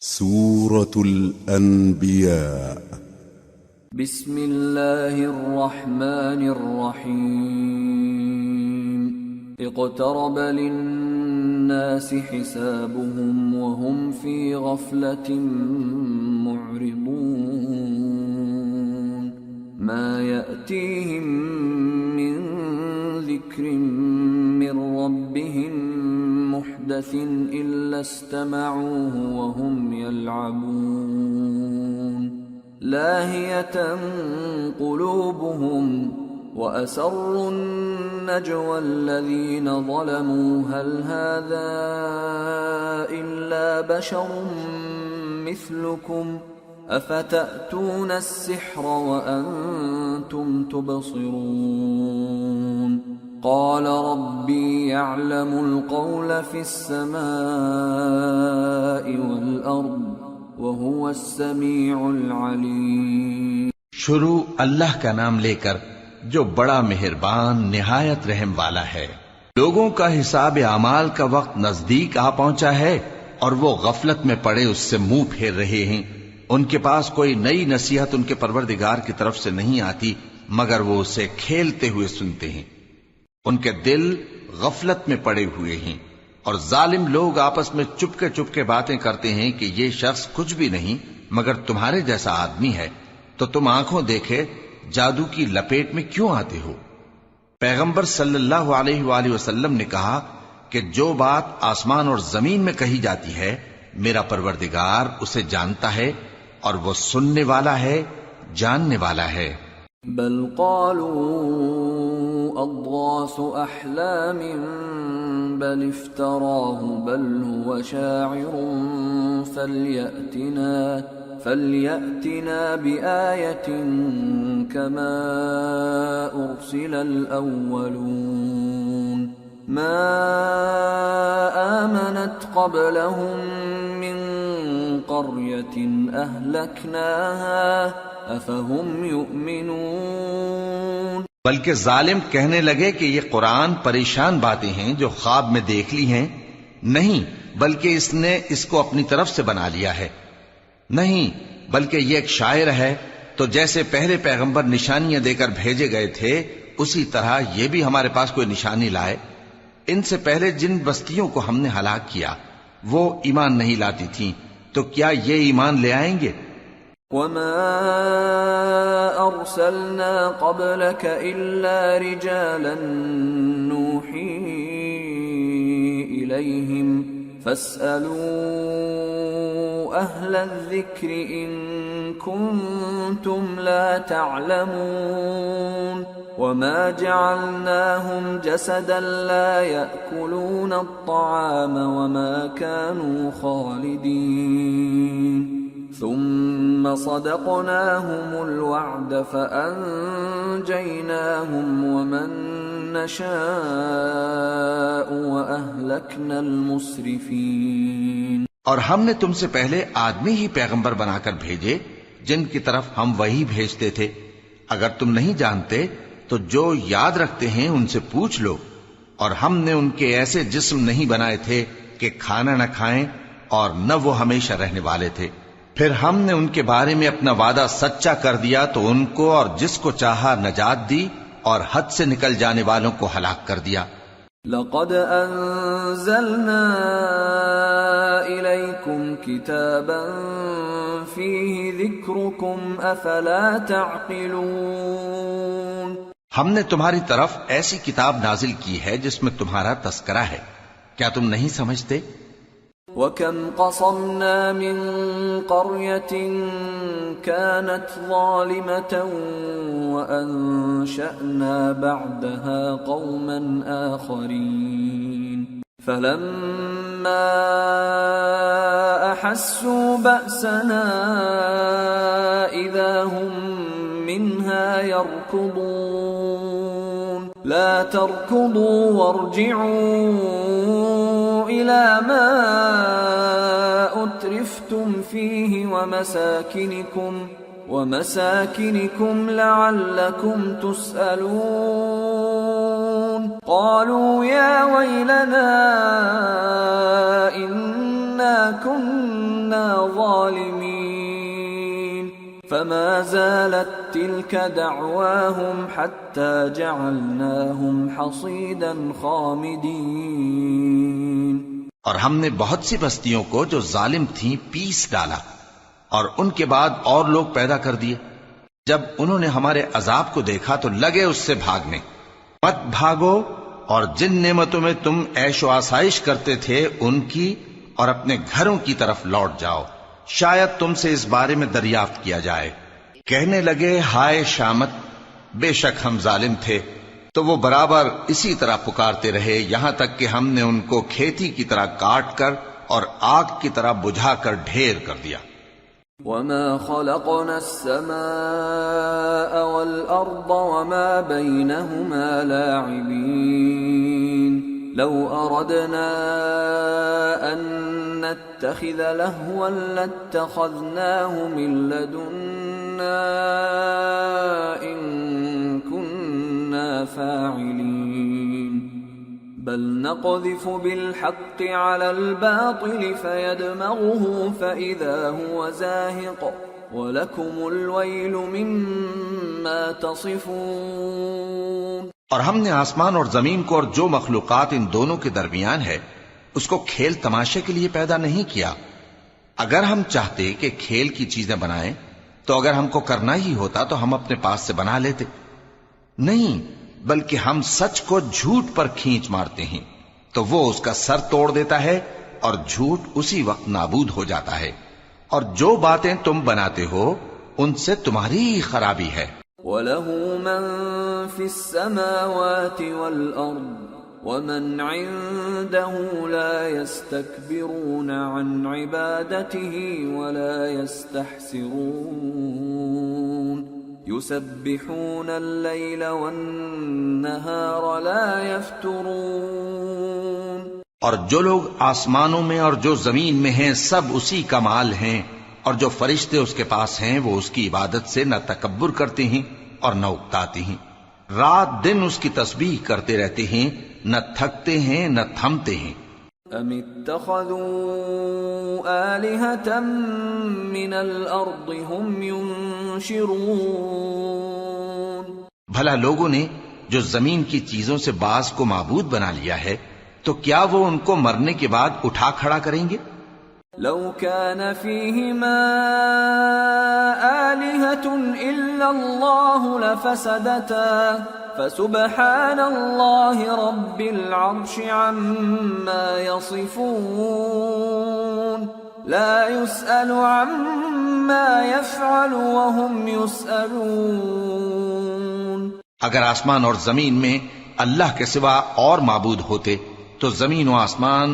سورة الأنبياء. بسم الله الرحمن الرحيم. اقترب للناس حسابهم وهم في غفلة معرضون. ما يأتيهم من ذكر من ربهم محدث إلا استمعوه وهم يلعبون. لاهية قلوبهم وأسروا النجوى الذين ظلموا هل هذا إلا بشر مثلكم أفتأتون السحر وأنتم تبصرون. قال ربي يعلم القول في السماء والأرض وهو السميع العليم. شروع اللہ کا نام لے کر جو بڑا مہربان نہایت رحم والا ہے۔ لوگوں کا حساب اعمال کا وقت نزدیک آ پہنچا ہے اور وہ غفلت میں پڑے اس سے منہ پھیر رہے ہیں۔ ان کے پاس کوئی نئی نصیحت ان کے پروردگار کی طرف سے نہیں آتی مگر وہ اسے کھیلتے ہوئے سنتے ہیں۔ ان کے دل غفلت میں پڑے ہوئے ہیں اور ظالم لوگ آپس میں چپکے باتیں کرتے ہیں کہ یہ شخص کچھ بھی نہیں مگر تمہارے جیسا آدمی ہے، تو تم آنکھوں دیکھے جادو کی لپیٹ میں کیوں آتے ہو؟ پیغمبر صلی اللہ علیہ وآلہ وسلم نے کہا کہ جو بات آسمان اور زمین میں کہی جاتی ہے میرا پروردگار اسے جانتا ہے اور وہ سننے والا ہے، جاننے والا ہے۔ بل قالوا اضغاث احلام بل افتراه بل هو شاعر فليأتنا بآية كما أرسل الأولون. ما آمنت قبلهم من قرية أهلكناها أفهم يؤمنون. بلکہ ظالم کہنے لگے کہ یہ قرآن پریشان باتیں ہیں جو خواب میں دیکھ لی ہیں، نہیں بلکہ اس نے اس کو اپنی طرف سے بنا لیا ہے، نہیں بلکہ یہ ایک شاعر ہے۔ تو جیسے پہلے پیغمبر نشانیاں دے کر بھیجے گئے تھے اسی طرح یہ بھی ہمارے پاس کوئی نشانی لائے۔ ان سے پہلے جن بستیوں کو ہم نے ہلاک کیا وہ ایمان نہیں لاتی تھیں، تو کیا یہ ایمان لے آئیں گے؟ وما أرسلنا قبلك إلا رجالا نوحي إليهم فاسألوا أهل الذكر إن كنتم لا تعلمون. وما جعلناهم جسدا لا يأكلون الطعام وما كانوا خالدين. ثم صدقناهم الوعد فأنجيناهم ومن نشاء وأهلكنا المسرفين. اور ہم نے تم سے پہلے آدمی ہی پیغمبر بنا کر بھیجے جن کی طرف ہم وہی بھیجتے تھے۔ اگر تم نہیں جانتے تو جو یاد رکھتے ہیں ان سے پوچھ لو۔ اور ہم نے ان کے ایسے جسم نہیں بنائے تھے کہ کھانا نہ کھائیں اور نہ وہ ہمیشہ رہنے والے تھے۔ پھر ہم نے ان کے بارے میں اپنا وعدہ سچا کر دیا تو ان کو اور جس کو چاہا نجات دی اور حد سے نکل جانے والوں کو ہلاک کر دیا۔ لقد انزلنا الیکم کتابا فیہ ذکرکم افلا تعقلون. ہم نے تمہاری طرف ایسی کتاب نازل کی ہے جس میں تمہارا تذکرہ ہے، کیا تم نہیں سمجھتے؟ وَكَمْ قَصَمْنَا مِنْ قَرْيَةٍ كَانَتْ ظَالِمَةً وَأَنشَأْنَا بَعْدَهَا قَوْمًا آخَرِينَ فَلَمَّا أَحَسُّوا بَأْسَنَا إِذَا هُمْ مِنْهَا يَرْكُضُونَ. لَا تَرْكُضُوا وَارْجِعُوا إِلَى مَا أُتْرِفْتُمْ فِيهِ وَمَسَاكِنِكُمْ لَعَلَّكُمْ تُسْأَلُونَ. قَالُوا يَا وَيْلَنَا إِنَّا إنا كنا ظالمين فما زالت تلك دعواهم حتى جعلناهم حصيدا خامدين۔ اور ہم نے بہت سی بستیوں کو جو ظالم تھیں پیس ڈالا، اور ان کے بعد اور لوگ پیدا کر دیے۔ جب انہوں نے ہمارے عذاب کو دیکھا تو لگے اس سے بھاگنے۔ مت بھاگو، اور جن نعمتوں میں تم عیش و آسائش کرتے تھے ان کی اور اپنے گھروں کی طرف لوٹ جاؤ، شاید تم سے اس بارے میں دریافت کیا جائے۔ کہنے لگے ہائے شامت، بے شک ہم ظالم تھے۔ تو وہ برابر اسی طرح پکارتے رہے یہاں تک کہ ہم نے ان کو کھیتی کی طرح کاٹ کر اور آگ کی طرح بجھا کر ڈھیر کر دیا۔ وما خلقنا السماء والأرض وما بينهما لاعبين لو أردنا أن نتخذ لهوا لاتخذناه من لدنا إن كنا فاعلين بل نقذف بالحق على الباطل فيدمغه فإذا هو زاهق وَلَكُمُ الْوَيْلُ مِمَّا تَصِفُونَ۔ اور ہم نے آسمان اور زمین کو اور جو مخلوقات ان دونوں کے درمیان ہے اس کو کھیل تماشے کے لیے پیدا نہیں کیا۔ اگر ہم چاہتے کہ کھیل کی چیزیں بنائیں تو اگر ہم کو کرنا ہی ہوتا تو ہم اپنے پاس سے بنا لیتے، نہیں بلکہ ہم سچ کو جھوٹ پر کھینچ مارتے ہیں تو وہ اس کا سر توڑ دیتا ہے اور جھوٹ اسی وقت نابود ہو جاتا ہے، اور جو باتیں تم بناتے ہو ان سے تمہاری خرابی ہے۔ وَلَهُ مَن فِي السَّمَاوَاتِ وَالْأَرْضِ وَمَنْ عِندَهُ لَا يَسْتَكْبِرُونَ عَنْ عِبَادَتِهِ وَلَا يَسْتَحْسِرُونَ يُسَبِّحُونَ اللَّيْلَ وَالنَّهَارَ لَا يَفْتُرُونَ۔ اور جو لوگ آسمانوں میں اور جو زمین میں ہیں سب اسی کا مال ہیں، اور جو فرشتے اس کے پاس ہیں وہ اس کی عبادت سے نہ تکبر کرتے ہیں اور نہ اکتاتے ہیں، رات دن اس کی تسبیح کرتے رہتے ہیں، نہ تھکتے ہیں نہ تھمتے ہیں۔ ام اتخذوا آلہۃ من الارض هم ينشرون۔ بھلا لوگوں نے جو زمین کی چیزوں سے بعض کو معبود بنا لیا ہے تو کیا وہ ان کو مرنے کے بعد اٹھا کھڑا کریں گے؟ لو كان فيهما آلهة إلا الله لفسدتا فسبحان الله رب العرش عما يصفون لا يسأل عما يفعل وهم يسألون۔ اگر آسمان اور زمین میں اللہ کے سوا اور معبود ہوتے تو زمین و آسمان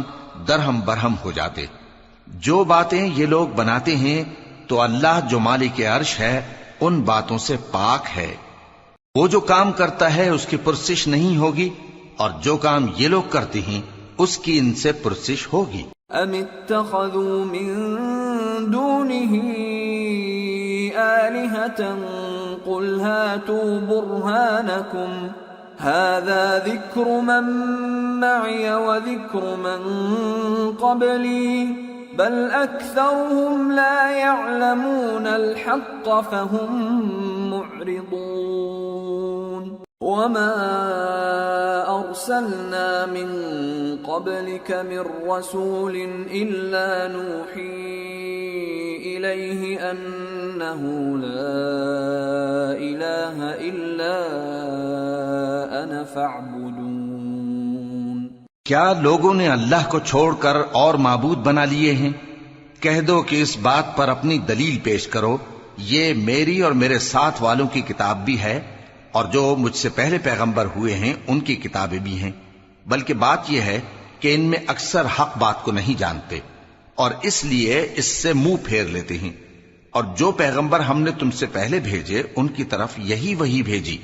درہم برہم ہو جاتے۔ جو باتیں یہ لوگ بناتے ہیں تو اللہ جو مالک عرش ہے ان باتوں سے پاک ہے، وہ جو کام کرتا ہے اس کی پرسش نہیں ہوگی، اور جو کام یہ لوگ کرتے ہیں اس کی ان سے پرسش ہوگی۔ ام اتخذوا من دونه آلهة قل هاتوا برهانكم هذا ذكر من معي وذكر من قبلي بل أكثرهم لا يعلمون الحق فهم معرضون۔ وما أرسلنا من قبلك من رسول إلا نوحي إليه أنه لا إله إلا أنا فاعبدون۔ کیا لوگوں نے اللہ کو چھوڑ کر اور معبود بنا لیے ہیں؟ کہہ دو کہ اس بات پر اپنی دلیل پیش کرو، یہ میری اور میرے ساتھ والوں کی کتاب بھی ہے، اور جو مجھ سے پہلے پیغمبر ہوئے ہیں ان کی کتابیں بھی ہیں، بلکہ بات یہ ہے کہ ان میں اکثر حق بات کو نہیں جانتے اور اس لیے اس سے منہ پھیر لیتے ہیں۔ اور جو پیغمبر ہم نے تم سے پہلے بھیجے ان کی طرف یہی وحی بھیجی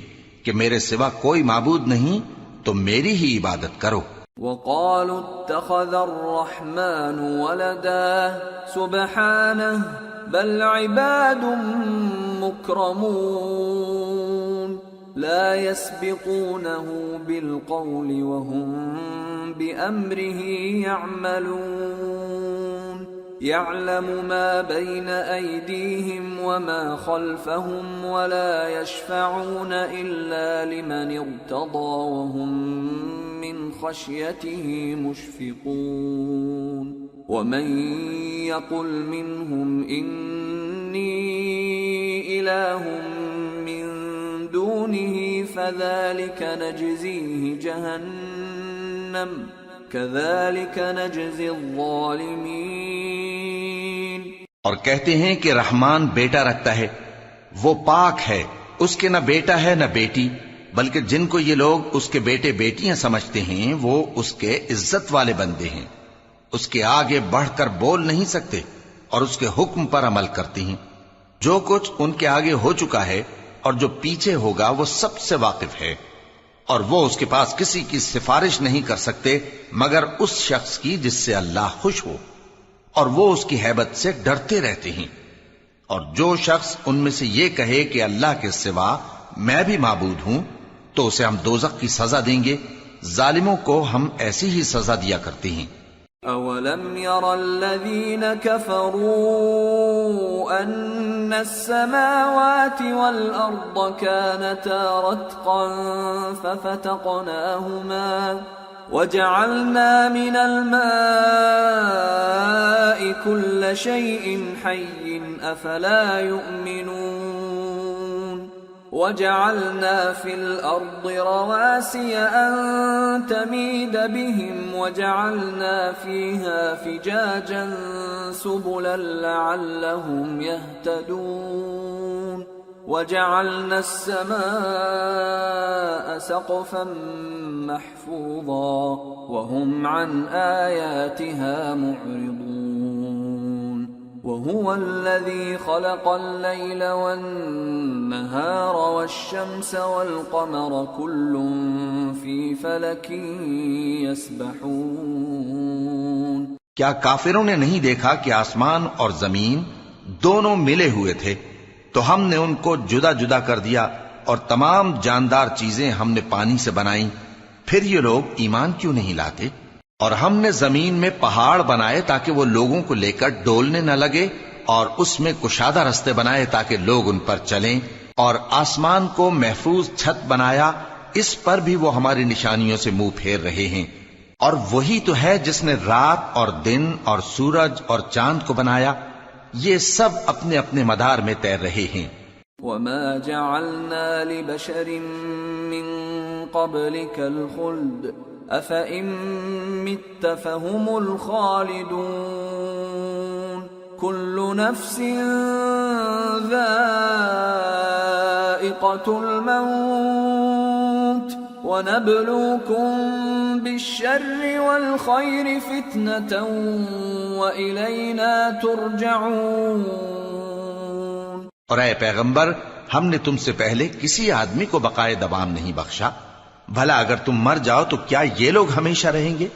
کہ میرے سوا کوئی معبود نہیں تو میری ہی عبادت کرو۔ وقالوا اتخذ الرحمن ولدا سبحانه بل عباد مكرمون لا يسبقونه بالقول وهم بأمره يعملون۔ يعلم ما بين أيديهم وما خلفهم ولا يشفعون إلا لمن ارتضى وهم من خشيته مشفقون ومن يقل منهم إني إله من دونه فذلك نجزيه جهنم كذلك نجزي الظالمين۔ اور کہتے ہیں کہ رحمان بیٹا رکھتا ہے، وہ پاک ہے، اس کے نہ بیٹا ہے نہ بیٹی، بلکہ جن کو یہ لوگ اس کے بیٹے بیٹیاں سمجھتے ہیں وہ اس کے عزت والے بندے ہیں، اس کے آگے بڑھ کر بول نہیں سکتے اور اس کے حکم پر عمل کرتے ہیں۔ جو کچھ ان کے آگے ہو چکا ہے اور جو پیچھے ہوگا وہ سب سے واقف ہے، اور وہ اس کے پاس کسی کی سفارش نہیں کر سکتے مگر اس شخص کی جس سے اللہ خوش ہو، اور وہ اس کی ہیبت سے ڈرتے رہتے ہیں۔ اور جو شخص ان میں سے یہ کہے کہ اللہ کے سوا میں بھی معبود ہوں تو اسے ہم دوزخ کی سزا دیں گے، ظالموں کو ہم ایسی ہی سزا دیا کرتے ہیں۔ أَوَلَمْ يَرَ الَّذِينَ كَفَرُوا أَنَّ السَّمَاوَاتِ وَالْأَرْضَ كَانَتَا رَتْقًا فَفَتَقْنَاهُمَا وَجَعَلْنَا مِنَ الْمَاءِ كُلَّ شَيْءٍ حَيٍّ أَفَلَا يُؤْمِنُونَ وَجَعَلْنَا فِي الْأَرْضِ رَوَاسِيَ أَن تَمِيدَ بِهِمْ وَجَعَلْنَا فِيهَا فِجَاجًا سُبُلًا لَعَلَّهُمْ يَهْتَدُونَ وَجَعَلْنَا السَّمَاءَ سَقْفًا مَحْفُوظًا وَهُمْ عَنْ آيَاتِهَا مُعْرِضُونَ وَهُوَ الَّذِي خَلَقَ اللَّيْلَ وَالنَّهَارَ وَالشَّمْسَ وَالْقَمَرَ كُلٌّ فِي فَلَكٍ يَسْبَحُونَ۔ کیا کافروں نے نہیں دیکھا کہ آسمان اور زمین دونوں ملے ہوئے تھے تو ہم نے ان کو جدا جدا کر دیا، اور تمام جاندار چیزیں ہم نے پانی سے بنائیں، پھر یہ لوگ ایمان کیوں نہیں لاتے؟ اور ہم نے زمین میں پہاڑ بنائے تاکہ وہ لوگوں کو لے کر ڈولنے نہ لگے، اور اس میں کشادہ رستے بنائے تاکہ لوگ ان پر چلیں، اور آسمان کو محفوظ چھت بنایا، اس پر بھی وہ ہماری نشانیوں سے منہ پھیر رہے ہیں۔ اور وہی تو ہے جس نے رات اور دن اور سورج اور چاند کو بنایا، یہ سب اپنے اپنے مدار میں تیر رہے ہیں۔ وَمَا جَعَلْنَا لِبَشَرٍ مِّن قَبْلِكَ الْخُلْدَ أَفَإِن مِّتَّ فَهُمُ الْخَالِدُونَ كُلُّ نَفْسٍ ذَائِقَةُ الْمَوْتِ وَنَبْلُوكُم بِالشَّرِّ وَالْخَيْرِ فِتْنَةً وَإِلَيْنَا تُرْجَعُونَ۔ اور اے پیغمبر، ہم نے تم سے پہلے کسی آدمی کو بقائے دوام نہیں بخشا، بھلا اگر تم مر جاؤ تو کیا یہ لوگ ہمیشہ رہیں گے؟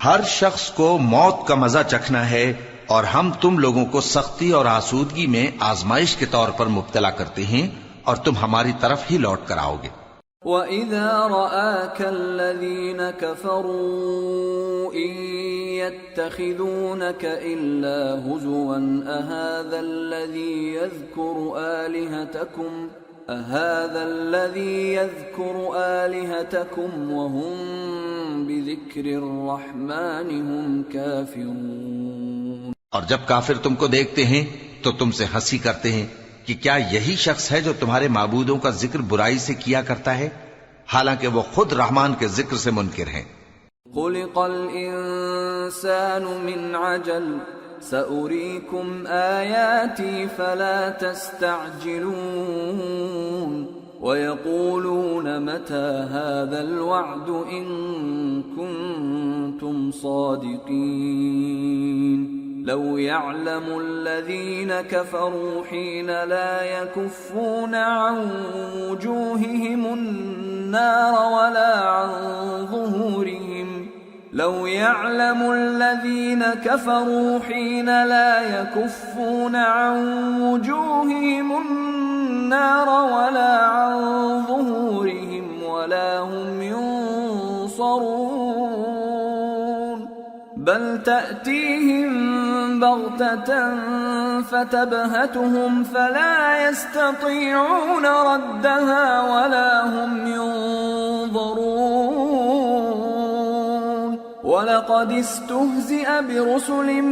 ہر شخص کو موت کا مزہ چکھنا ہے، اور ہم تم لوگوں کو سختی اور آسودگی میں آزمائش کے طور پر مبتلا کرتے ہیں، اور تم ہماری طرف ہی لوٹ کر آؤ گے۔ وَإِذَا رَآكَ الَّذِينَ كَفَرُوا إِن يَتَّخِذُونَكَ إِلَّا هُزُوًا أَهَذَا الَّذِي يَذْكُرُ آلِهَتَكُمْ وَهُمْ بِذِكْرِ الرَّحْمَنِ هُمْ كَافِرُونَ۔ اور جب کافر تم کو دیکھتے ہیں تو تم سے ہنسی کرتے ہیں کہ کیا یہی شخص ہے جو تمہارے معبودوں کا ذکر برائی سے کیا کرتا ہے، حالانکہ وہ خود رحمان کے ذکر سے منکر ہیں۔ خُلِقَ الْإِنسَانُ مِنْ عَجَلٍ سَأُرِيكُمْ آيَاتِي فَلَا تَسْتَعْجِلُونَ وَيَقُولُونَ مَتَى هَذَا الْوَعْدُ إِن كُنتُمْ صَادِقِينَ لَوْ يَعْلَمُ الَّذِينَ كَفَرُوا حِينَ لَا يَكُفُّونَ عَن وُجُوهِهِمُ النَّارَ وَلَا عَن ظُهُورِهِمْ لَوْ يَعْلَمُ الَّذِينَ كَفَرُوا حِينَ لَا يَكُفُّونَ عَن وُجُوهِهِمُ النَّارَ وَلَا عَن ظُهُورِهِمْ وَلَا هُمْ يُنصَرُونَ بل تأتيهم بغتة فتبهتهم فلا يستطيعون ردها ولا هم ينظرون ولقد استهزئ برسل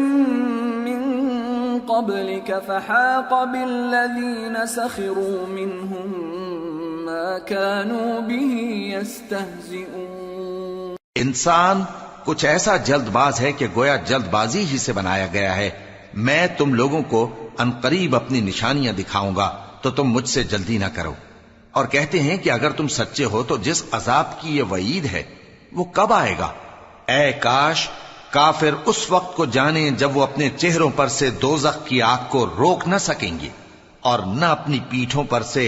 من قبلك فحاق بالذين سخروا منهم ما كانوا به يستهزئون. انسان کچھ ایسا جلد باز ہے کہ گویا جلد بازی ہی سے بنایا گیا ہے. میں تم لوگوں کو عنقریب اپنی نشانیاں دکھاؤں گا تو تم مجھ سے جلدی نہ کرو. اور کہتے ہیں کہ اگر تم سچے ہو تو جس عذاب کی یہ وعید ہے وہ کب آئے گا؟ اے کاش کافر اس وقت کو جانیں جب وہ اپنے چہروں پر سے دوزخ کی آگ کو روک نہ سکیں گے اور نہ اپنی پیٹھوں پر سے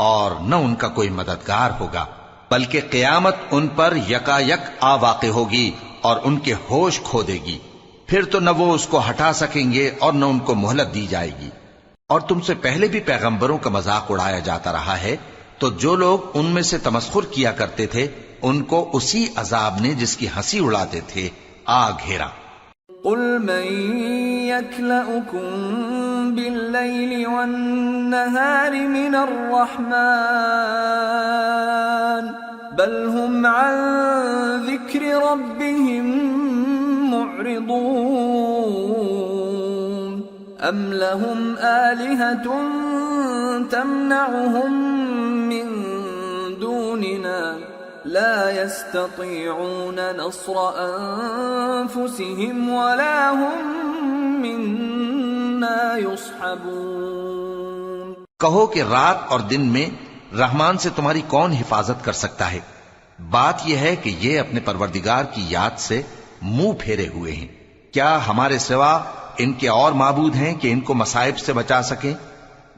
اور نہ ان کا کوئی مددگار ہوگا، بلکہ قیامت ان پر یکا یک آ واقع ہوگی اور ان کے ہوش کھو دے گی. پھر تو نہ وہ اس کو ہٹا سکیں گے اور نہ ان کو مہلت دی جائے گی. اور تم سے پہلے بھی پیغمبروں کا مذاق اڑایا جاتا رہا ہے، تو جو لوگ ان میں سے تمسخر کیا کرتے تھے ان کو اسی عذاب نے جس کی ہنسی اڑاتے تھے آ گھیرا. قل من يكلؤكم بالليل والنهار من الرحمن بل هم عن ذكر ربهم معرضون أم لهم آلهة تمنعهم من دوننا لا يستطيعون نصر أنفسهم ولا هم منا يصحبون. کہو کہ رات اور دن میں رحمان سے تمہاری کون حفاظت کر سکتا ہے؟ بات یہ ہے کہ یہ اپنے پروردگار کی یاد سے منہ پھیرے ہوئے ہیں. کیا ہمارے سوا ان کے اور معبود ہیں کہ ان کو مصائب سے بچا سکیں؟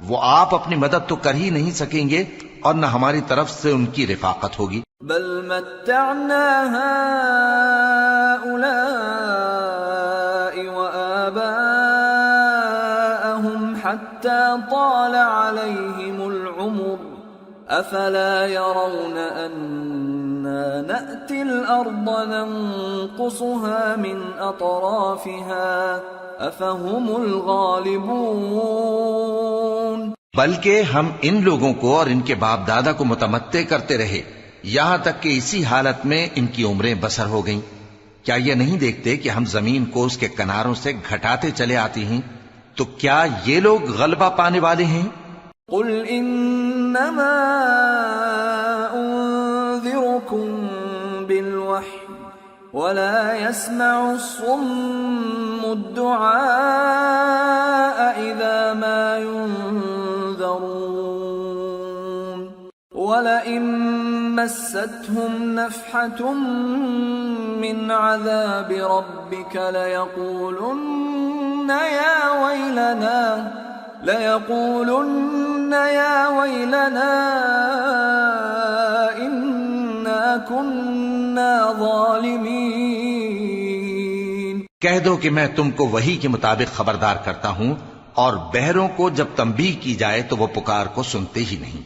وہ آپ اپنی مدد تو کر ہی نہیں سکیں گے اور نہ ہماری طرف سے ان کی رفاقت ہوگی. بل متعنا هؤلاء وآباءهم حتى طال عليهم العمر أفلا يرون أنا نأتي الأرض ننقصها من أطرافها أفهم الغالبون. بلکہ ہم ان لوگوں کو اور ان کے باپ دادا کو متمتع کرتے رہے یہاں تک کہ اسی حالت میں ان کی عمریں بسر ہو گئیں. کیا یہ نہیں دیکھتے کہ ہم زمین کو اس کے کناروں سے گھٹاتے چلے آتے ہیں؟ تو کیا یہ لوگ غلبہ پانے والے ہیں؟ قل انما انذركم بالوحي ولا يسمع الصم الدعاء اذا ما ينذرون ولئن مستهم نفحة من عذاب ربك ليقولن يا ويلنا إنا كنا ظالمين. کہہ دو کہ میں تم کو وحی کے مطابق خبردار کرتا ہوں، اور بہروں کو جب تنبیہ کی جائے تو وہ پکار کو سنتے ہی نہیں.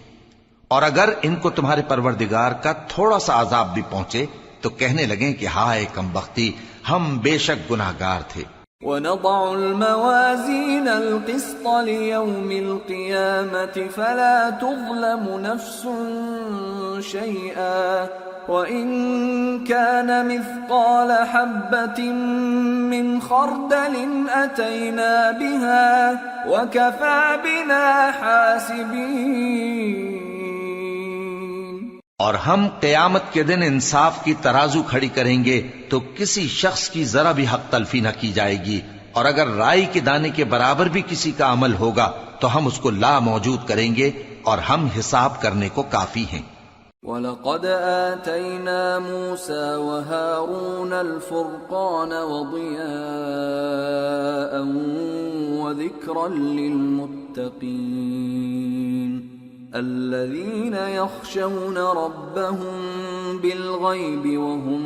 اور اگر ان کو تمہارے پروردگار کا تھوڑا سا عذاب بھی پہنچے تو کہنے لگیں کہ ہائے کمبختی، ہم بے شک گناہگار تھے. وَنَضَعُ الْمَوَازِينَ الْقِسْطَ لِيَوْمِ الْقِيَامَةِ فَلَا تُظْلَمُ نَفْسٌ شَيْئًا وَإِن كَانَ مِثْقَالَ حَبَّةٍ مِّنْ خَرْدَلٍ أَتَيْنَا بِهَا وَكَفَى بِنَا حَاسِبِينَ. اور ہم قیامت کے دن انصاف کی ترازو کھڑی کریں گے تو کسی شخص کی ذرا بھی حق تلفی نہ کی جائے گی، اور اگر رائی کے دانے کے برابر بھی کسی کا عمل ہوگا تو ہم اس کو لا موجود کریں گے اور ہم حساب کرنے کو کافی ہیں. وَلَقَدْ آتَيْنَا مُوسَى وَهَارُونَ الْفُرْقَانَ وَضِيَاءً وَذِكْرًا لِّلْمُتَّقِينَ الذين يخشون ربهم بالغيب وهم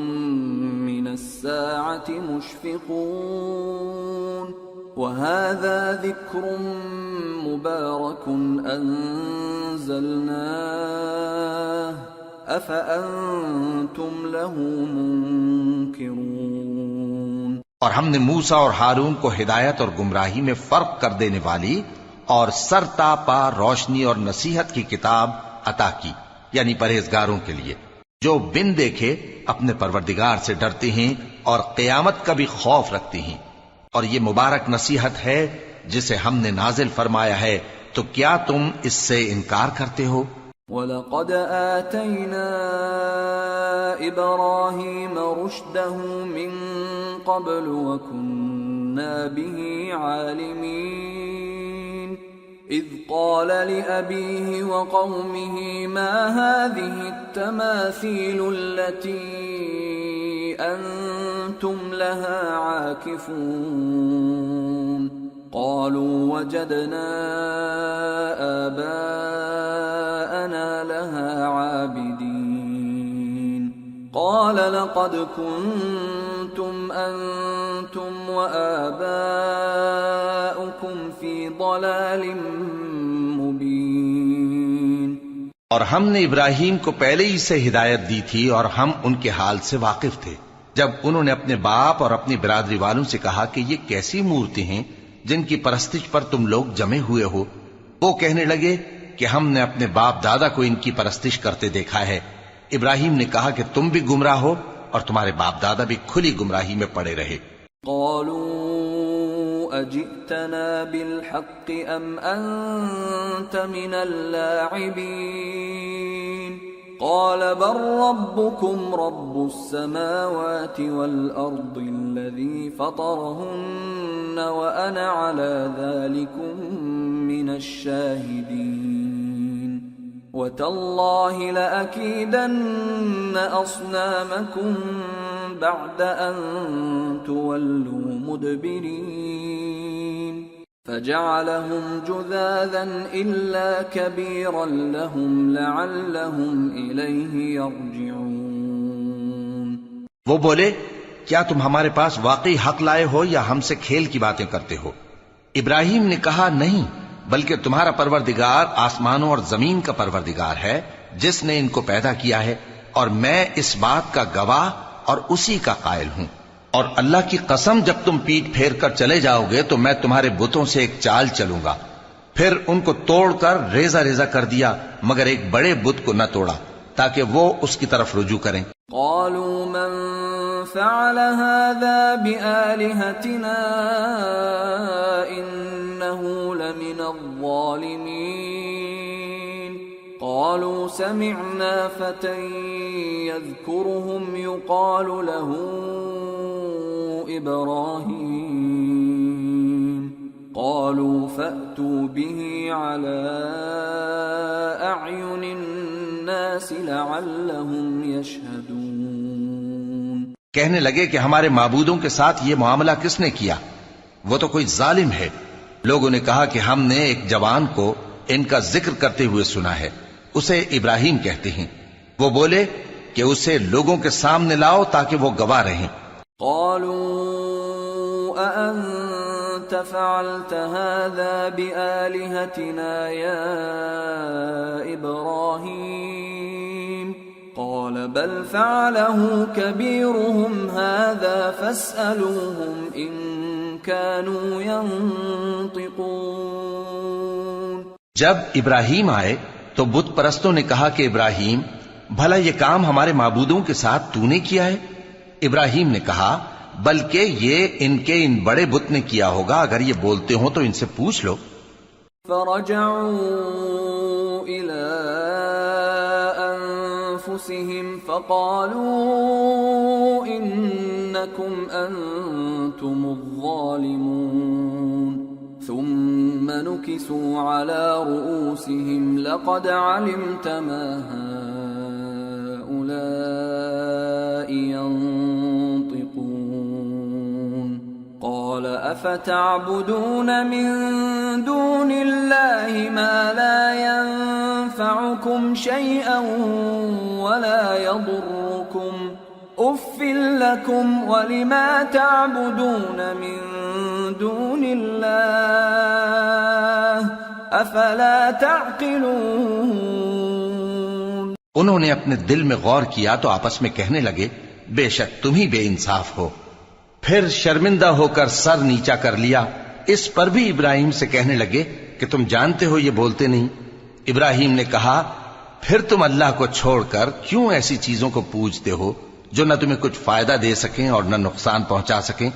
من الساعة مشفقون. وهذا ذكر مبارك أنزلناه أفأنتم له منكرون. اور ہم نے موسیٰ اور ہارون کو ہدایت اور گمراہی میں فرق کر دینے والی اور سر تا پا روشنی اور نصیحت کی کتاب عطا کی، یعنی پرہیزگاروں کے لیے جو بن دیکھے اپنے پروردگار سے ڈرتے ہیں اور قیامت کا بھی خوف رکھتے ہیں۔ اور یہ مبارک نصیحت ہے جسے ہم نے نازل فرمایا ہے، تو کیا تم اس سے انکار کرتے ہو؟ وَلَقَدْ آتَيْنَا إِبْرَاهِيمَ رُشْدَهُ مِن قَبْلُ وَكُنَّا بِهِ عَالِمِينَ إِذْ قَالَ لِأَبِيهِ وَقَوْمِهِ مَا هَذِهِ التَّمَاثِيلُ الَّتِي أَنْتُمْ لَهَا عَاكِفُونَ قالوا وجدنا آباءنا لها عابدين قال لقد كنتم أنتم وآباؤكم في ضلال مبين۔ اور ہم نے ابراہیم کو پہلے ہی سے ہدایت دی تھی اور ہم ان کے حال سے واقف تھے جب انہوں نے اپنے باپ اور اپنی برادری والوں سے کہا کہ یہ کیسی مورتی ہیں جن کی پرستش پر تم لوگ جمے ہوئے ہو۔ وہ کہنے لگے کہ ہم نے اپنے باپ دادا کو ان کی پرستش کرتے دیکھا ہے۔ ابراہیم نے کہا کہ تم بھی گمراہ ہو اور تمہارے باپ دادا بھی کھلی گمراہی میں پڑے رہے۔ قالوا اجئتنا بالحق ام انت من اللاعبین قال بل ربكم رب السماوات والأرض الذي فطرهن وأنا على ذلكم من الشاهدين وتالله لأكيدن أصنامكم بعد أن تولوا مدبرين فجعلهم جذاذا إلا كبيرا لهم لعلهم إليه يرجعون۔ وہ بولے کیا تم ہمارے پاس واقعی حق لائے ہو یا ہم سے کھیل کی باتیں کرتے ہو؟ ابراہیم نے کہا نہیں، بلکہ تمہارا پروردگار آسمانوں اور زمین کا پروردگار ہے جس نے ان کو پیدا کیا ہے، اور میں اس بات کا گواہ اور اسی کا قائل ہوں۔ اور اللہ کی قسم جب تم پیٹ پھیر کر چلے جاؤ گے تو میں تمہارے بتوں سے ایک چال چلوں گا۔ پھر ان کو توڑ کر ریزہ ریزہ کر دیا مگر ایک بڑے بت کو نہ توڑا تاکہ وہ اس کی طرف رجوع کریں۔ قالوا من فعل هذا بآلهتنا إنه لمن الظالمين قالوا سمعنا فتى يذكرهم يقال له إبراهيم قالوا فأتوا به على أعين الناس لعلهم يشهدون۔ کہنے لگے کہ ہمارے معبودوں کے ساتھ یہ معاملہ کس نے کیا؟ وہ تو کوئی ظالم ہے۔ لوگوں نے کہا کہ ہم نے ایک جوان کو ان کا ذکر کرتے ہوئے سنا ہے، اسے ابراہیم کہتے ہیں۔ وہ بولے کہ اسے لوگوں کے سامنے لاؤ تاکہ وہ گواہ رہیں۔ قالوا أأنت فعلت هذا بآلهتنا يا إبراهيم قال بل فعله كبيرهم هذا فاسألوهم إن كانوا ينطقون۔ جب ابراہیم آئے تو بت پرستوں نے کہا کہ ابراہیم بھلا یہ کام ہمارے معبودوں کے ساتھ تو نے کیا ہے؟ ابراہیم نے کہا بلکہ یہ ان کے ان بڑے بت نے کیا ہوگا، اگر یہ بولتے ہوں تو ان سے پوچھ لو۔ فرجعوا إلى أنفسهم فقالوا إنكم أنتم الظالمون ثم نكسوا على رؤوسهم لقد علمت ما هؤلاء ينطقون قال أفتعبدون من دون الله ما لا ينفعكم شيئا ولا يضركم أف لكم ولما تعبدون من دون الله أفلا تعقلون۔ انہوں نے اپنے دل میں غور کیا تو آپس میں کہنے لگے بے شک تم ہی بے انصاف ہو۔ پھر شرمندہ ہو کر سر نیچا کر لیا۔ اس پر بھی ابراہیم سے کہنے لگے کہ تم جانتے ہو یہ بولتے نہیں۔ ابراہیم نے کہا پھر تم اللہ کو چھوڑ کر کیوں ایسی چیزوں کو پوجتے ہو جو نہ تمہیں کچھ فائدہ دے سکیں اور نہ نقصان پہنچا سکیں؟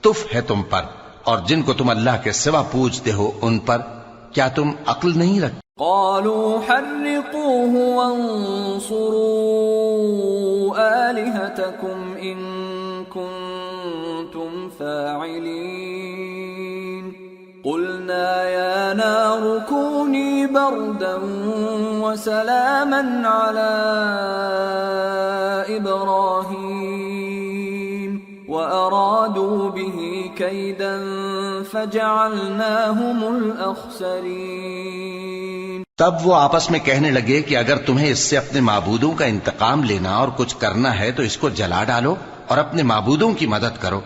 تف ہے تم پر اور جن کو تم اللہ کے سوا پوجتے ہو ان پر، کیا تم عقل نہیں رکھتے؟ قالوا حرقوه وانصروا آلهتكم إن كنتم فاعلين قلنا يا نار كوني بردا وسلاما على إبراهيم وأرادوا به كيدا فجعلناهم الأخسرين۔ تب وہ آپس میں کہنے لگے کہ اگر تمہیں اس سے اپنے معبودوں کا انتقام لینا اور کچھ کرنا ہے تو اس کو جلا ڈالو اور اپنے معبودوں کی مدد کرو۔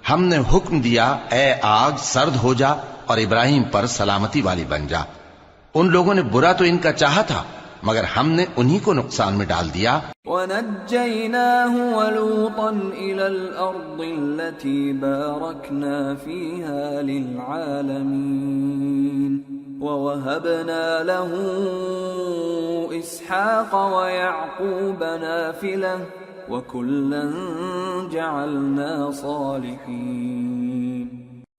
ہم نے حکم دیا اے آگ سرد ہو جا اور ابراہیم پر سلامتی والی بن جا۔ ان لوگوں نے برا تو ان کا چاہا تھا مگر ہم نے انہی کو نقصان میں ڈال دیا۔ وَنَجَّيْنَاهُ وَلُوطًا إِلَى الْأَرْضِ الَّتِي بَارَكْنَا فِيهَا لِلْعَالَمِينَ وَوَهَبْنَا لَهُ إِسْحَاقَ وَيَعْقُوبَ نَافِلَةً وَكُلًّا جَعَلْنَا صَالِحِينَ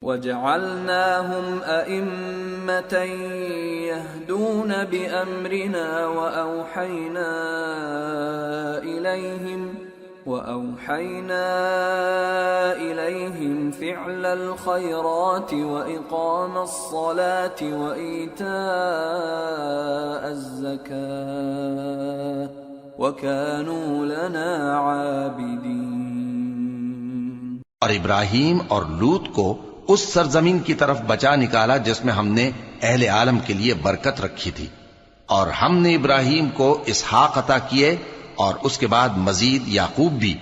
وَجَعَلْنَاهُمْ أَئِمَّةً يَهْدُونَ بِأَمْرِنَا وَأَوْحَيْنَا إِلَيْهِمْ فِعْلَ الْخَيْرَاتِ وَإِقَامَ الصَّلَاةِ وَإِيتَاءَ الزَّكَاةِ وَكَانُوا لَنَا عَابِدِينَ۔ اور ابراہیم اور لوط کو اس سرزمین کی طرف بچا نکالا جس میں ہم نے اہل عالم کے لیے برکت رکھی تھی، اور ہم نے ابراہیم کو اسحاق عطا کیے اور اس کے بعد مزید یعقوب بھی،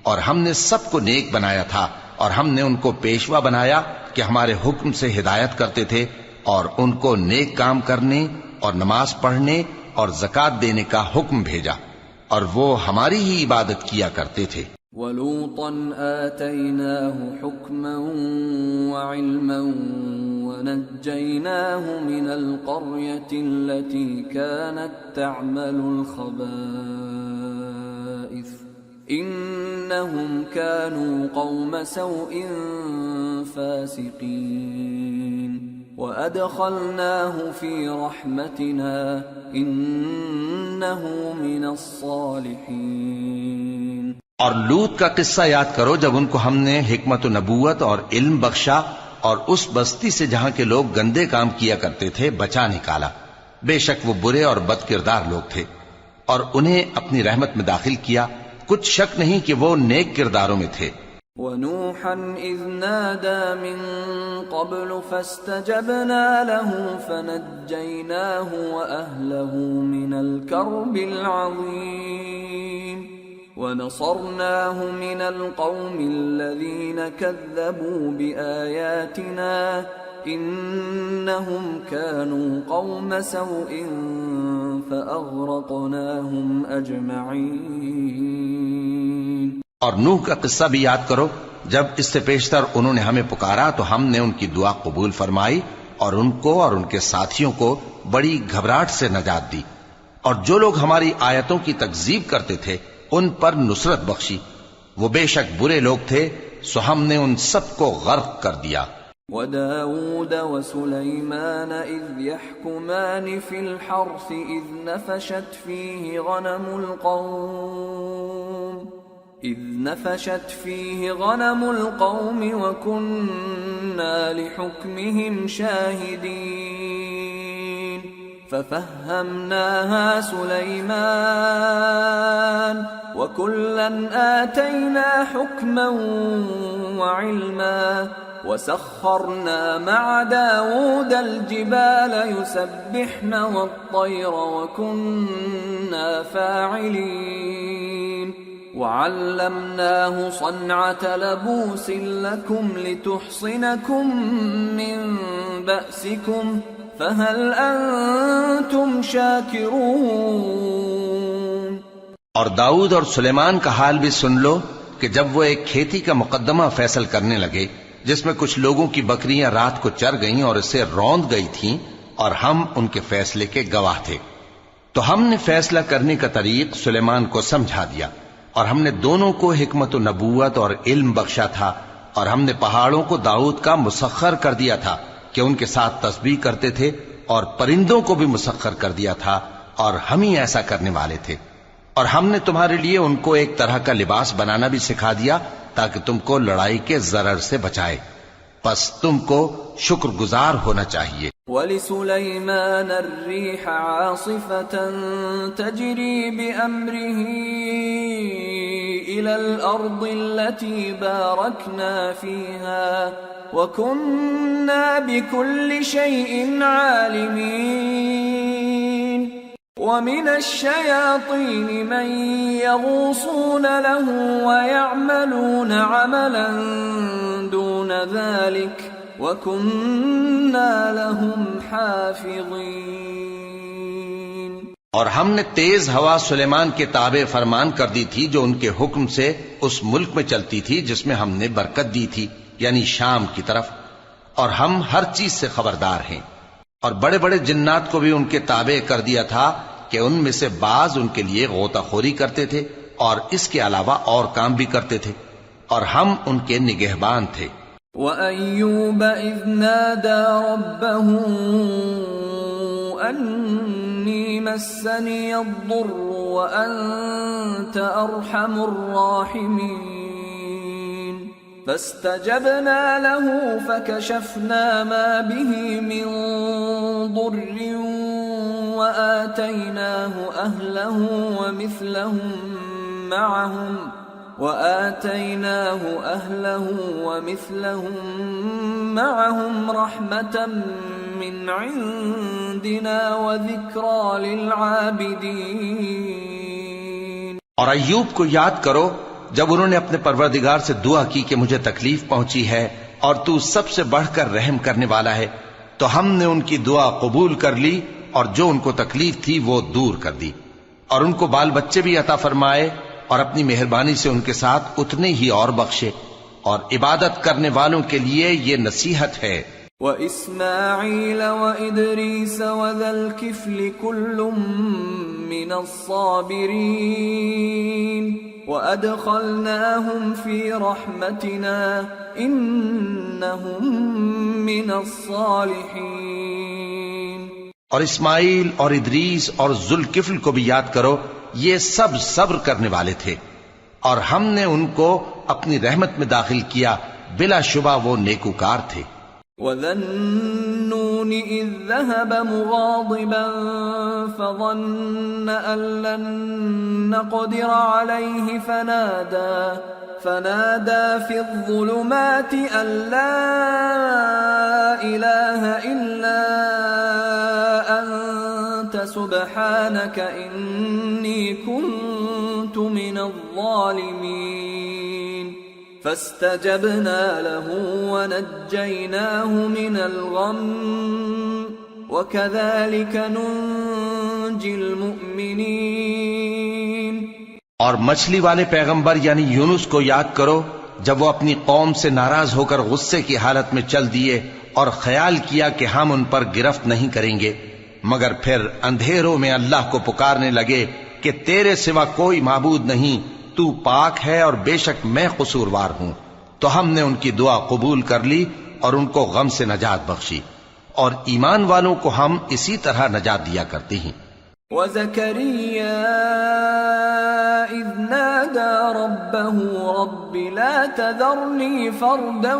اور ہم نے سب کو نیک بنایا تھا، اور ہم نے ان کو پیشوا بنایا کہ ہمارے حکم سے ہدایت کرتے تھے، اور ان کو نیک کام کرنے اور نماز پڑھنے اور زکوٰۃ دینے کا حکم بھیجا، اور وہ ہماری ہی عبادت کیا کرتے تھے۔ وَلُوطًا آتَيْنَاهُ حُكْمًا وَعِلْمًا وَنَجَّيْنَاهُ مِنَ الْقَرْيَةِ الَّتِي كَانَتْ تَعْمَلُ الْخَبَائِثَ إِنَّهُمْ كَانُوا قَوْمَ سَوْءٍ فَاسِقِينَ وَأَدْخَلْنَاهُ فِي رَحْمَتِنَا إِنَّهُ مِنَ الصَّالِحِينَ۔ اور لوط کا قصہ یاد کرو جب ان کو ہم نے حکمت و نبوت اور علم بخشا اور اس بستی سے جہاں کے لوگ گندے کام کیا کرتے تھے بچا نکالا۔ بے شک وہ برے اور بد کردار لوگ تھے، اور انہیں اپنی رحمت میں داخل کیا، کچھ شک نہیں کہ وہ نیک کرداروں میں تھے۔ وَنُوحًا إِذْ نَادَى مِن قَبْلُ فَاسْتَجَبْنَا لَهُ فَنَجَّيْنَاهُ وَأَهْلَهُ مِنَ الْكَرْبِ الْعَظِيمِ وَنَصَرْنَاهُ مِنَ الْقَوْمِ الَّذِينَ كَذَّبُوا بِآيَاتِنَا إِنَّهُمْ كَانُوا قَوْمَ سَوْءٍ فَأَغْرَقْنَاهُمْ أَجْمَعِينَ۔ اور نوح کا قصہ بھی یاد کرو جب اس سے پیشتر انہوں نے ہمیں پکارا تو ہم نے ان کی دعا قبول فرمائی اور ان کو اور ان کے ساتھیوں کو بڑی گھبراہٹ سے نجات دی، اور جو لوگ ہماری آیتوں کی تکذیب کرتے تھے ان پر نصرت بخشی، وہ بے شک برے لوگ تھے سو ہم نے ان سب کو غرق کر دیا۔ وَدَاوُودَ وَسُلَيْمَانَ إِذْ يَحْكُمَانِ فِي الْحَرْثِ إِذْ نَفَشَتْ فِيهِ غَنَمُ الْقَوْمِ وَكُنَّا لِحُكْمِهِمْ شَاهِدِينَ فَفَهَّمْنَاهَا سُلَيْمَانَ وَكُلًّا آتَيْنَا حُكْمًا وَعِلْمًا وَسَخَّرْنَا مَعَ دَاوُودَ الْجِبَالَ يُسَبِّحْنَ وَالطَّيْرَ وَكُنَّا فَاعِلِينَ وَعَلَّمْنَاهُ صَنْعَةَ لَبُوسٍ لَكُمْ لِتُحْصِنَكُمْ مِنْ بَأْسِكُمْ فَهَلْ أَنْتُمْ شَاكِرُونَ۔ اور داؤد اور سلیمان کا حال بھی سن لو کہ جب وہ ایک کھیتی کا مقدمہ فیصل کرنے لگے جس میں کچھ لوگوں کی بکریاں رات کو چر گئیں اور اسے روند گئی تھیں اور ہم ان کے فیصلے کے گواہ تھے، تو ہم نے فیصلہ کرنے کا طریق سلیمان کو سمجھا دیا، اور ہم نے دونوں کو حکمت و نبوت اور علم بخشا تھا، اور ہم نے پہاڑوں کو داؤد کا مسخر کر دیا تھا کہ ان کے ساتھ تسبیح کرتے تھے، اور پرندوں کو بھی مسخر کر دیا تھا، اور ہم ہی ایسا کرنے والے تھے، اور ہم نے تمہارے لیے ان کو ایک طرح کا لباس بنانا بھی سکھا دیا تاکہ تم کو لڑائی کے ضرر سے بچائے، پس تم کو شکر گزار ہونا چاہیے۔ وَلِسُلَيْمَانَ الرِّيحَ عَاصِفَةً تَجْرِي بِأَمْرِهِ إِلَى الْأَرْضِ الَّتِي بَارَكْنَا فِيهَا وَكُنَّا بِكُلِّ شَيْءٍ عَالِمِينَ وَمِنَ الشَّيَاطِينِ مَن يَغُوصُونَ لَهُ وَيَعْمَلُونَ عَمَلًا دُونَ ذَلِكَ وَكُنَّا لَهُمْ حَافِظِينَ۔ اور ہم نے تیز ہوا سلیمان کے تابع فرمان کر دی تھی جو ان کے حکم سے اس ملک میں چلتی تھی جس میں ہم نے برکت دی تھی، یعنی شام کی طرف، اور ہم ہر چیز سے خبردار ہیں، اور بڑے بڑے جنات کو بھی ان کے تابع کر دیا تھا کہ ان میں سے بعض ان کے لیے غوطہ خوری کرتے تھے اور اس کے علاوہ اور کام بھی کرتے تھے، اور ہم ان کے نگہبان تھے۔ وَأَيُّوبَ إِذْ نَادَى رَبَّهُ أَنِّي مَسَّنِيَ الضُّرُّ وَأَنْتَ أَرْحَمُ الرَّاحِمِينَ فَاسْتَجَبْنَا لَهُ فَكَشَفْنَا مَا بِهِ مِنْ ضُرٍّ وَآتَيْنَاهُ أَهْلَهُ وَمِثْلَهُم مَّعَهُمْ رَحْمَةً مِّنْ عِندِنَا وَذِكْرَىٰ لِلْعَابِدِينَ۔ اور ایوب کو یاد کرو جب انہوں نے اپنے پروردگار سے دعا کی کہ مجھے تکلیف پہنچی ہے اور تو سب سے بڑھ کر رحم کرنے والا ہے، تو ہم نے ان کی دعا قبول کر لی اور جو ان کو تکلیف تھی وہ دور کر دی، اور ان کو بال بچے بھی عطا فرمائے، اور اپنی مہربانی سے ان کے ساتھ اتنے ہی اور بخشے، اور عبادت کرنے والوں کے لیے یہ نصیحت ہے۔ وَإِسْمَاعِيلَ وَإِدْرِيسَ وَذَا الْكِفْلِ كُلٌّ مِّنَ الصَّابِرِينَ وَأَدْخَلْنَاهُمْ فِي رَحْمَتِنَا إِنَّهُمْ مِنَ الصَّالِحِينَ۔ اور اسماعیل اور ادریس اور ذوالکفل کو بھی یاد کرو، یہ سب صبر کرنے والے تھے، اور ہم نے ان کو اپنی رحمت میں داخل کیا، بلا شبہ وہ نیکوکار تھے۔ وَذَا النُّونِ إِذ ذَّهَبَ مُغَاضِبًا فَظَنَّ أَن لَّن نَّقْدِرَ عَلَيْهِ فَنَادَىٰ فِي الظُّلُمَاتِ أَن لَّا إِلَٰهَ إِلَّا أَنتَ سُبْحَانَكَ إِنِّي كُنتُ مِنَ الظَّالِمِينَ فَاسْتَجَبْنَا لَهُ وَنَجَّيْنَاهُ مِنَ الْغَمِّ وَكَذَلِكَ نُنجِي الْمُؤْمِنِينَ۔ اور مچھلی والے پیغمبر یعنی یونس کو یاد کرو جب وہ اپنی قوم سے ناراض ہو کر غصے کی حالت میں چل دیے اور خیال کیا کہ ہم ان پر گرفت نہیں کریں گے، مگر پھر اندھیروں میں اللہ کو پکارنے لگے کہ تیرے سوا کوئی معبود نہیں، تو پاک ہے اور بے شک میں قصوروار ہوں، تو ہم نے ان کی دعا قبول کر لی اور ان کو غم سے نجات بخشی، اور ایمان والوں کو ہم اسی طرح نجات دیا کرتے ہیں۔ وَزَكَرِيَّا إِذْ نَادَى رَبَّهُ رَبِّ لَا تَذَرْنِي فَرْدًا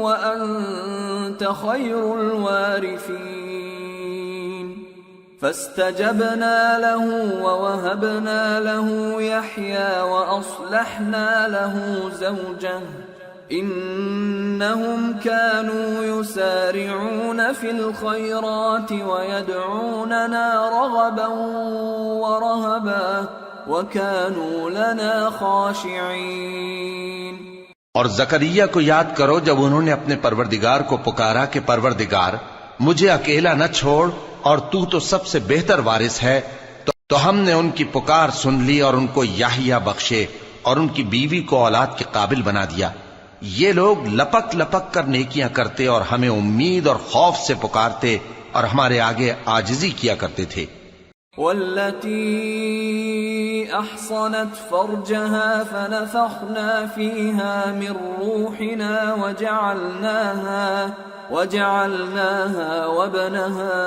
وَأَنْتَ خَيْرُ الْوَارِثِينَ فَاسْتَجَبْنَا لَهُ وَوَهَبْنَا لَهُ يَحْيَىٰ وَأَصْلَحْنَا لَهُ زَوْجَهُ إِنَّهُمْ كَانُوا يُسَارِعُونَ فِي الْخَيْرَاتِ وَيَدْعُونَنَا رَغَبًا وَرَهَبًا وَكَانُوا لَنَا خَاشِعِينَ۔ اور زکریا کو یاد کرو جب انہوں نے اپنے پروردگار کو پکارا کہ پروردگار مجھے اکیلا نہ چھوڑ اور تو سب سے بہتر وارث ہے، تو ہم نے ان کی پکار سن لی اور ان کو یحییٰ بخشے اور ان کی بیوی کو اولاد کے قابل بنا دیا. یہ لوگ لپک لپک کر نیکیاں کرتے اور ہمیں امید اور خوف سے پکارتے اور ہمارے آگے عاجزی کیا کرتے تھے. والتي أحصنت فرجها فنفخنا فيها من روحنا وجعلناها وابنها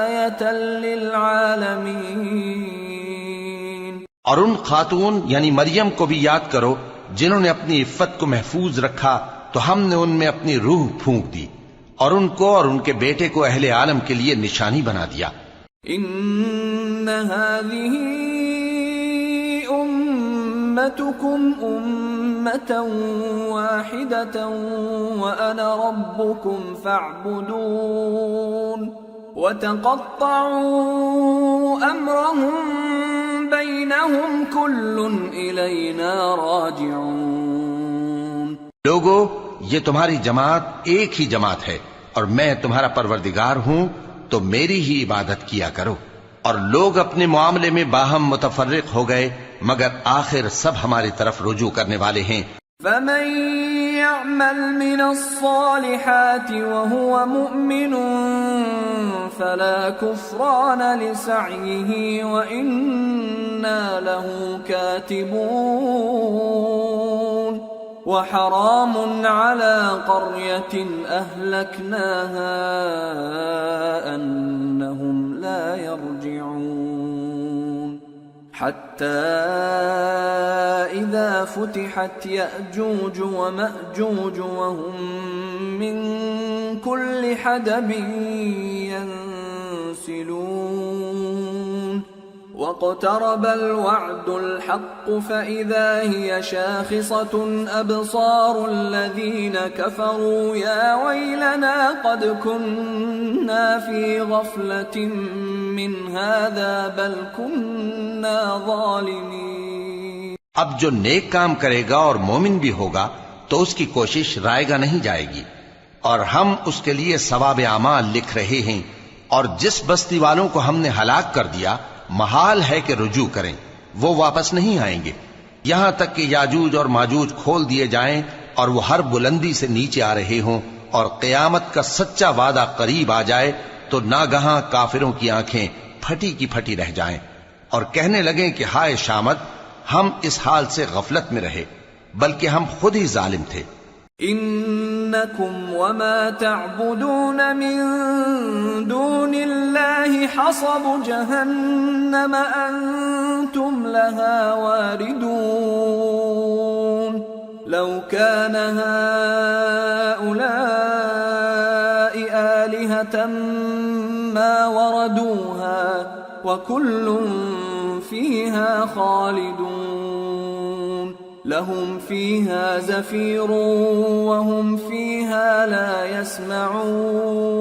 آية للعالمين. اور ان خاتون یعنی مریم کو بھی یاد کرو جنہوں نے اپنی عفت کو محفوظ رکھا تو ہم نے ان میں اپنی روح پھونک دی اور ان کو اور ان کے بیٹے کو اہل عالم کے لیے نشانی بنا دیا. ان هذه امتكم امة واحدة وانا ربكم فاعبدون وتقطعوا امرهم بينهم كل الینا راجعون. لوگو یہ تمہاری جماعت ایک ہی جماعت ہے اور میں تمہارا پروردگار ہوں تو میری ہی عبادت کیا کرو. اور لوگ اپنے معاملے میں باہم متفرق ہو گئے مگر آخر سب ہماری طرف رجوع کرنے والے ہیں. فمن يعمل من الصالحات وهو مؤمن فلا كفران لسعيه وإنا له كاتبون. وحرام على قرية أهلكناها أنهم لا يرجعون. حتى إذا فتحت يأجوج ومأجوج وهم من كل حدب ينسلون. واقترب الوعد الحق فإذا هي شاخصة أبصار الذين كفروا يا ويلنا قد كنا في غفلة من هذا بل كنا ظالمين. اب جو نیک کام کرے گا اور مومن بھی ہوگا تو اس کی کوشش رائے گا نہیں جائے گی اور ہم اس کے لیے ثواب اعمال لکھ رہے ہیں. اور جس بستی والوں کو ہم نے ہلاک کر دیا محال ہے کہ رجوع کریں، وہ واپس نہیں آئیں گے یہاں تک کہ یاجوج اور ماجوج کھول دیے جائیں اور وہ ہر بلندی سے نیچے آ رہے ہوں اور قیامت کا سچا وعدہ قریب آ جائے تو ناگہاں کافروں کی آنکھیں پھٹی کی پھٹی رہ جائیں اور کہنے لگیں کہ ہائے شامت، ہم اس حال سے غفلت میں رہے بلکہ ہم خود ہی ظالم تھے. انکم وما تعبدون من دون اللہ حصب جہنم انتم لها واردون. لو كان هؤلاء آلهة ما وردوها وكل فيها خالدون. لهم فيها زفير وهم فيها لا يسمعون.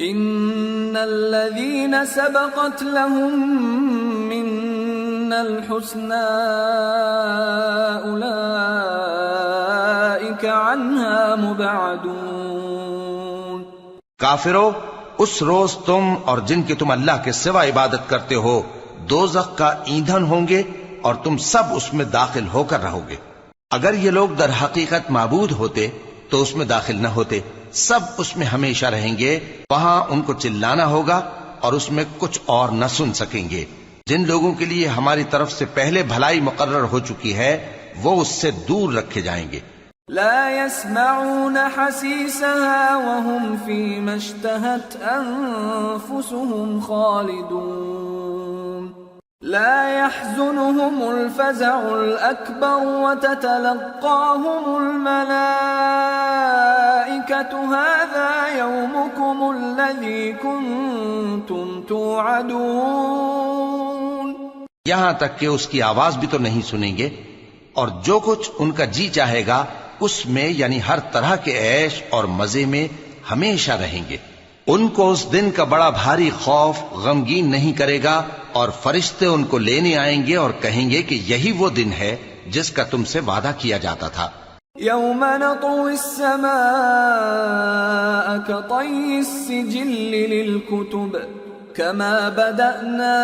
إن الذين سبقت لهم منا الحسنى أولئك عنها مبعدون. کافرو، اس روز تم اور جن کی تم اللہ کے سوا عبادت کرتے ہو دوزخ کا ایندھن ہوں گے اور تم سب اس میں داخل ہو کر رہو گے. اگر یہ لوگ در حقیقت معبود ہوتے تو اس میں داخل نہ ہوتے. سب اس میں ہمیشہ رہیں گے. وہاں ان کو چلانا ہوگا اور اس میں کچھ اور نہ سن سکیں گے. جن لوگوں کے لیے ہماری طرف سے پہلے بھلائی مقرر ہو چکی ہے وہ اس سے دور رکھے جائیں گے. لا يسمعون حسيسها وهم فيما اشتهت أنفسهم خالدون. لا يحزنهم الفزع الأكبر وتتلقاهم الملائكة هذا يومكم الذي كنتم توعدون. یہاں تک کہ اس کی آواز بھی تو نہیں سنیں گے اور جو کچھ ان کا جی چاہے گا اس میں یعنی ہر طرح کے عیش اور مزے میں ہمیشہ رہیں گے. ان کو اس دن کا بڑا بھاری خوف غمگین نہیں کرے گا اور فرشتے ان کو لینے آئیں گے اور کہیں گے کہ یہی وہ دن ہے جس کا تم سے وعدہ کیا جاتا تھا. يوم نطوي السماء كطي السجل للكتب كما بدأنا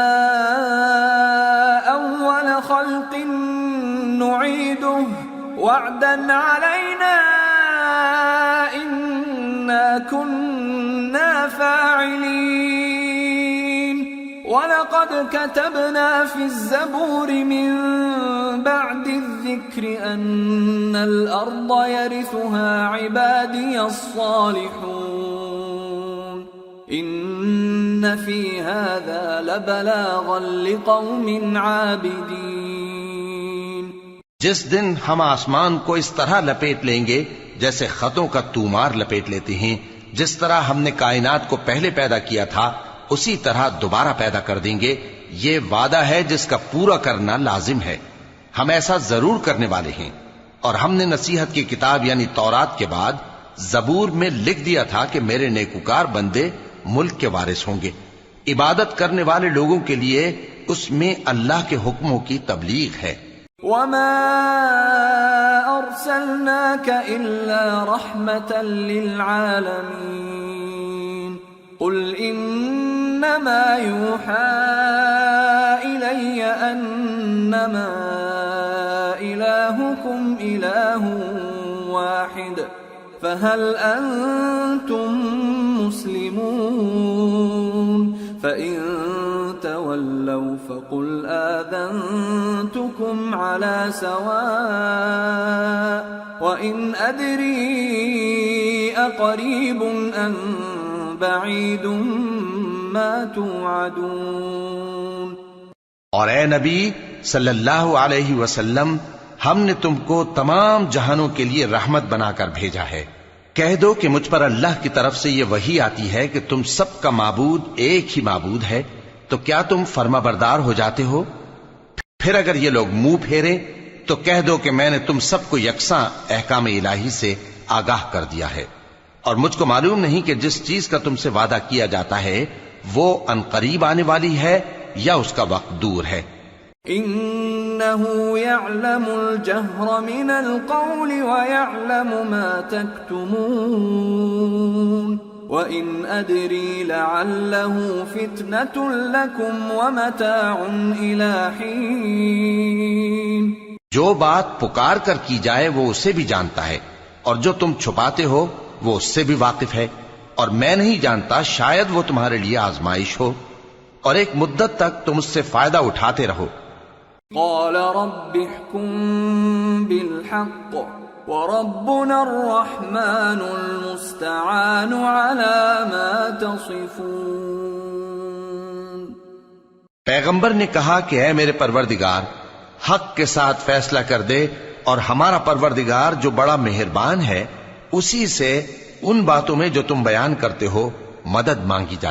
أول خلق نعيده وعدا علينا إنا كنا فاعلين ولقد كتبنا في الزبور من بعد الذكر أن الأرض يرثها عبادي الصالحون إن في هذا لبلاغا لقوم عابدين. جس دن ہم آسمان کو اس طرح لپیٹ لیں گے جیسے خطوں کا تومار لپیٹ لیتے ہیں، جس طرح ہم نے کائنات کو پہلے پیدا کیا تھا اسی طرح دوبارہ پیدا کر دیں گے، یہ وعدہ ہے جس کا پورا کرنا لازم ہے، ہم ایسا ضرور کرنے والے ہیں۔ اور ہم نے نصیحت کی کتاب یعنی تورات کے بعد زبور میں لکھ دیا تھا کہ میرے نیکوکار بندے ملک کے وارث ہوں گے، عبادت کرنے والے لوگوں کے لیے اس میں اللہ کے حکموں کی تبلیغ ہے۔ وما أرسلناك إلا رحمة للعالمين قل إنما يوحى إلي أنما إلهكم إله واحد فهل أنتم مسلمون فإن تولوا فقل آذنتكم على سواء وإن أدري أقريب أم بعيد ما توعدون۔ اور اے نبی صلی اللہ علیہ وسلم، ہم نے تم کو تمام جہانوں کے لیے رحمت بنا کر بھیجا ہے۔ کہہ دو کہ مجھ پر اللہ کی طرف سے یہ وحی آتی ہے کہ تم سب کا معبود ایک ہی معبود ہے، تو کیا تم فرما بردار ہو جاتے ہو؟ پھر اگر یہ لوگ منہ پھیریں تو کہہ دو کہ میں نے تم سب کو یکساں احکام الہی سے آگاہ کر دیا ہے، اور مجھ کو معلوم نہیں کہ جس چیز کا تم سے وعدہ کیا جاتا ہے وہ عنقریب آنے والی ہے یا اس کا وقت دور ہے۔ إنه يعلم الجهر من القول ويعلم ما تكتمون وإن أدري لعله فتنة لكم ومتاع إلى حين۔ جو بات پکار کر کی جائے وہ اسے بھی جانتا ہے، اور جو تم چھپاتے ہو وہ اس سے بھی واقف ہے، اور میں نہیں جانتا، شاید وہ تمہارے لیے آزمائش ہو اور ایک مدت تک تم اس سے فائدہ اٹھاتے رہو۔ قال رب احكم بالحق وربنا الرحمن المستعان على ما تصفون۔ پیغمبر نے کہا کہ اے میرے پروردگار، حق کے ساتھ فیصلہ کر دے، اور ہمارا پروردگار جو بڑا مہربان ہے اسی سے ان باتوں میں جو تم بیان کرتے ہو مدد مانگی جاتی۔